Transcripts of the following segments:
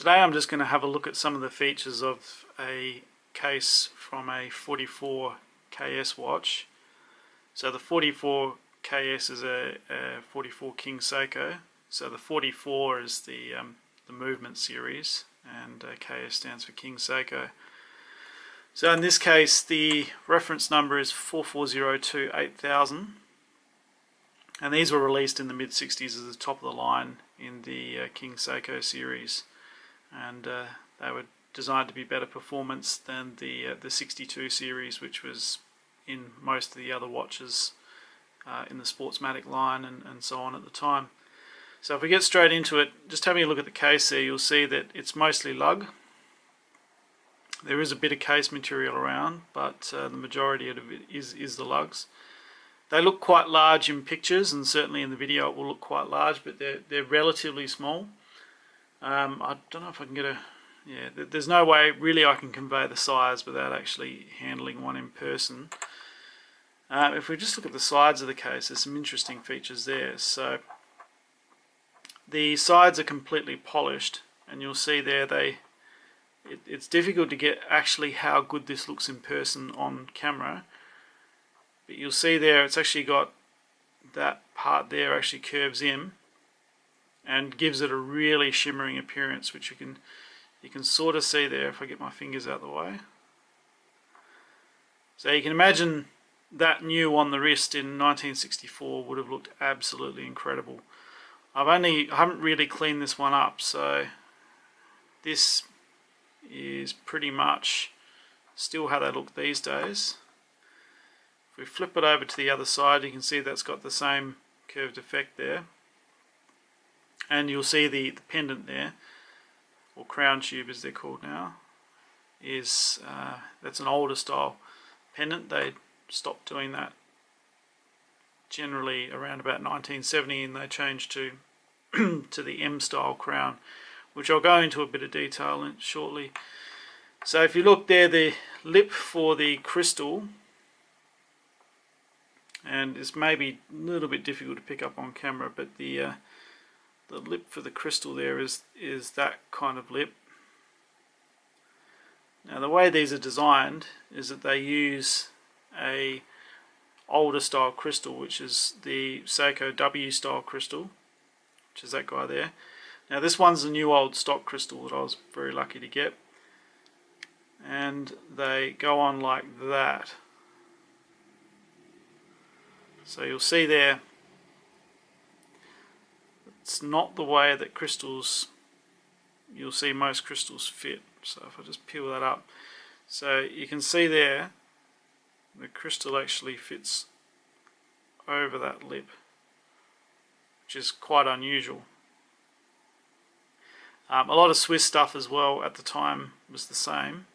Today I'm just going to have a look at some of the features of a case from a 44KS watch. So the 44KS is a 44 King SEIKO. So the 44 is the movement series, and KS stands for King SEIKO. So in this case the reference number is 4402-8000, and these were released in the mid-60s as the top of the line in the King SEIKO series, and they were designed to be better performance than the 62 series, which was in most of the other watches in the Sportsmatic line and so on at the time. So if we get straight into it, just having a look at the case there, you'll see that it's mostly lug. There is a bit of case material around, but the majority of it is the lugs. They look quite large in pictures, and certainly in the video it will look quite large, but they're relatively small. I don't know if I can get a... yeah, there's no way really I can convey the size without actually handling one in person. If we just look at the sides of the case, there's some interesting features there. So the sides are completely polished, and you'll see there it's difficult to get actually how good this looks in person on camera, but you'll see there it's actually got that part there actually curves in and gives it a really shimmering appearance, which you can sort of see there if I get my fingers out of the way. So you can imagine that new on the wrist in 1964 would have looked absolutely incredible. I haven't really cleaned this one up, so this is pretty much still how they look these days. If we flip it over to the other side, you can see that's got the same curved effect there, and you'll see the pendant there, or crown tube as they're called now, is that's an older style pendant. They stopped doing that generally around about 1970, and they changed to to the M style crown, which I'll go into a bit of detail in shortly. So if you look there, the lip for the crystal, and it's maybe a little bit difficult to pick up on camera, but the lip for the crystal there is that kind of lip. Now the way these are designed is that they use a older style crystal, which is the SEIKO W style crystal, which is that guy there. Now this one's a new old stock crystal that I was very lucky to get, and they go on like that. So you'll see there, it's not the way that crystals, you'll see most crystals fit. So if I just peel that up, so you can see there the crystal actually fits over that lip, which is quite unusual. A lot of Swiss stuff as well at the time was the same,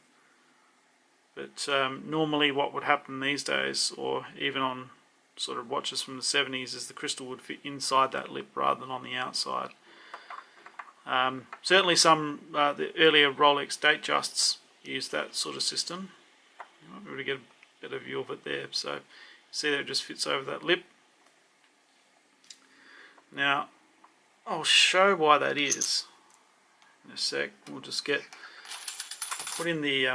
but normally what would happen these days, or even on sort of watches from the 70s, is the crystal would fit inside that lip rather than on the outside. Certainly some the earlier Rolex Datejusts used that sort of system. You might be able to get a better view of it there. So see that it just fits over that lip. Now I'll show why that is in a sec. We'll just put in the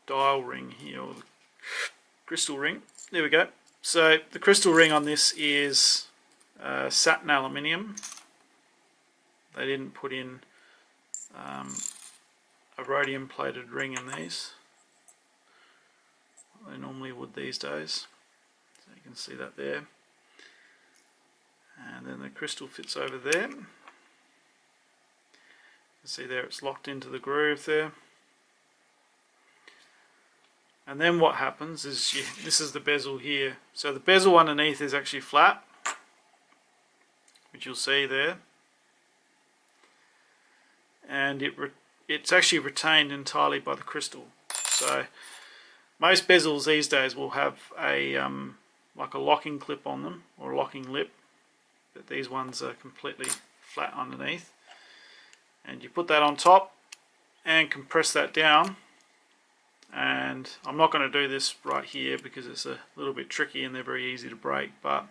dial ring here, or the crystal ring. There we go. So the crystal ring on this is satin aluminium. They didn't put in a rhodium plated ring in these. They normally would these days. So you can see that there. And then the crystal fits over there. You can see there it's locked into the groove there. And then what happens is, this is the bezel here. So the bezel underneath is actually flat, which you'll see there. And it's actually retained entirely by the crystal. So most bezels these days will have a like a locking clip on them, or a locking lip, but these ones are completely flat underneath. And you put that on top and compress that down. And I'm not going to do this right here because it's a little bit tricky and they're very easy to break, but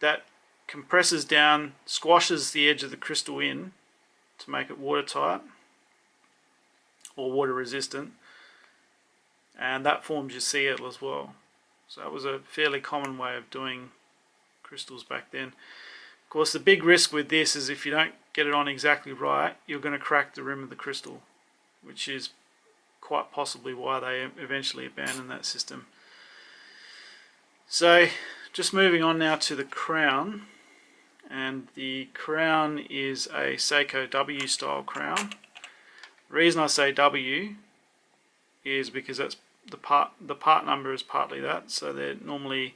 that compresses down, squashes the edge of the crystal in, to make it watertight or water resistant, and that forms your seal as well. So that was a fairly common way of doing crystals back then. Of course, the big risk with this is if you don't get it on exactly right, you're going to crack the rim of the crystal, which is quite possibly why they eventually abandoned that system. So just moving on now to the crown, and the crown is a SEIKO W style crown. The reason I say W is because that's the part number is partly that, so they're normally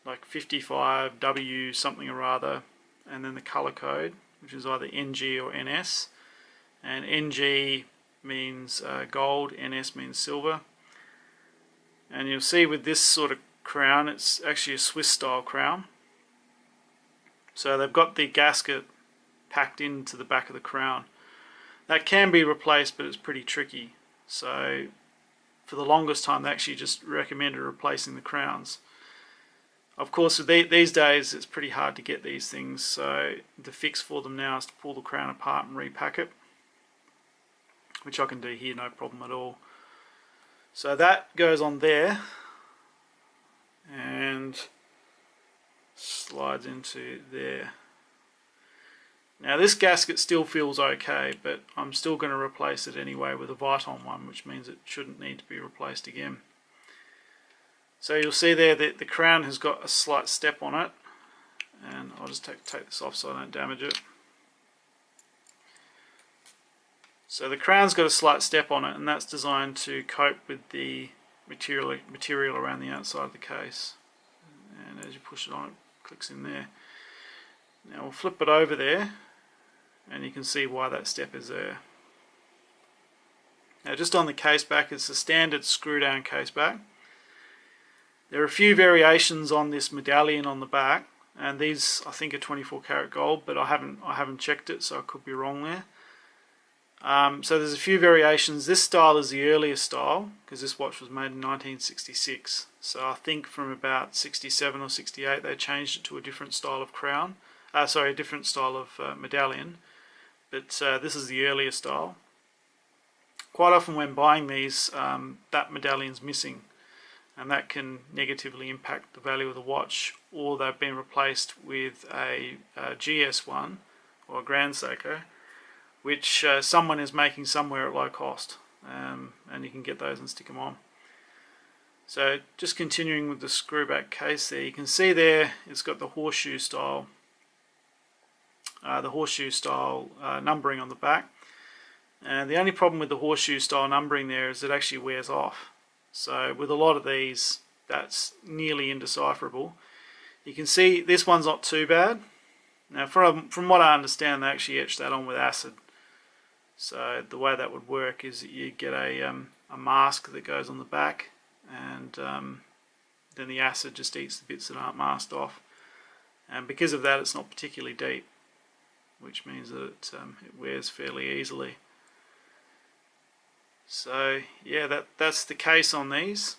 like 55 W something or other, and then the color code, which is either NG or NS, and NG means gold, NS means silver. And you'll see with this sort of crown, it's actually a Swiss style crown. So they've got the gasket packed into the back of the crown. That can be replaced, but it's pretty tricky. So for the longest time, they actually just recommended replacing the crowns. Of course, these days it's pretty hard to get these things, so the fix for them now is to pull the crown apart and repack it, which I can do here, no problem at all. So that goes on there and slides into there. Now this gasket still feels okay, but I'm still going to replace it anyway with a Viton one, which means it shouldn't need to be replaced again. So you'll see there that the crown has got a slight step on it, and I'll just take this off so I don't damage it. So the crown's got a slight step on it, and that's designed to cope with the material around the outside of the case. And as you push it on, it clicks in there. Now we'll flip it over there, and you can see why that step is there. Now just on the case back, it's a standard screw down case back. There are a few variations on this medallion on the back, and these I think are 24 karat gold, but I haven't checked it, so I could be wrong there. So there's a few variations. This style is the earliest style, because this watch was made in 1966. So I think from about 67 or 68 they changed it to a different style of crown. A different style of medallion. But this is the earlier style. Quite often when buying these, that medallion's missing, and that can negatively impact the value of the watch, or they've been replaced with a GS1 or a Grand Seiko, which someone is making somewhere at low cost, and you can get those and stick them on. So just continuing with the screw back case there, you can see there it's got the horseshoe style numbering on the back, and the only problem with the horseshoe style numbering there is it actually wears off. So with a lot of these, that's nearly indecipherable. You can see this one's not too bad. Now from what I understand, they actually etch that on with acid. So the way that would work is that you get a mask that goes on the back, and then the acid just eats the bits that aren't masked off. And because of that, it's not particularly deep, which means that it wears fairly easily. So yeah, that's the case on these.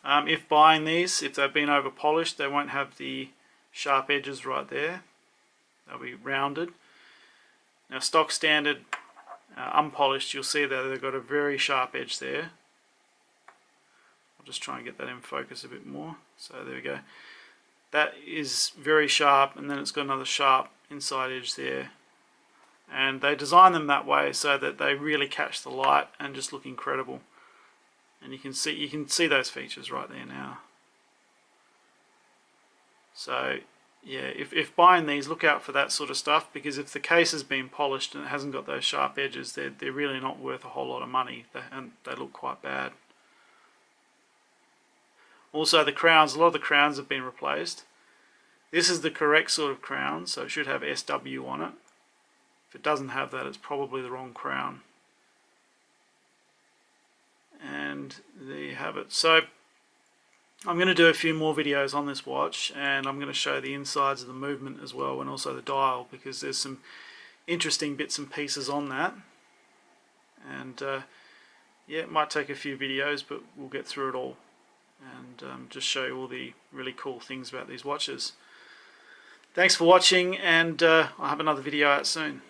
If buying these, if they've been over polished, they won't have the sharp edges right there. They'll be rounded. Now stock standard unpolished, you'll see that they've got a very sharp edge there. I'll just try and get that in focus a bit more. So there we go. That is very sharp, and then it's got another sharp inside edge there. And they design them that way so that they really catch the light and just look incredible. And you can see those features right there now. So yeah, if buying these, look out for that sort of stuff, because if the case has been polished and it hasn't got those sharp edges, they're really not worth a whole lot of money, and they look quite bad. Also the crowns, a lot of the crowns have been replaced. This is the correct sort of crown, so it should have SW on it. If it doesn't have that, it's probably the wrong crown. And there you have it. So I'm going to do a few more videos on this watch, and I'm going to show the insides of the movement as well, and also the dial, because there's some interesting bits and pieces on that. And yeah, it might take a few videos, but we'll get through it all, and just show you all the really cool things about these watches. Thanks for watching, and I'll have another video out soon.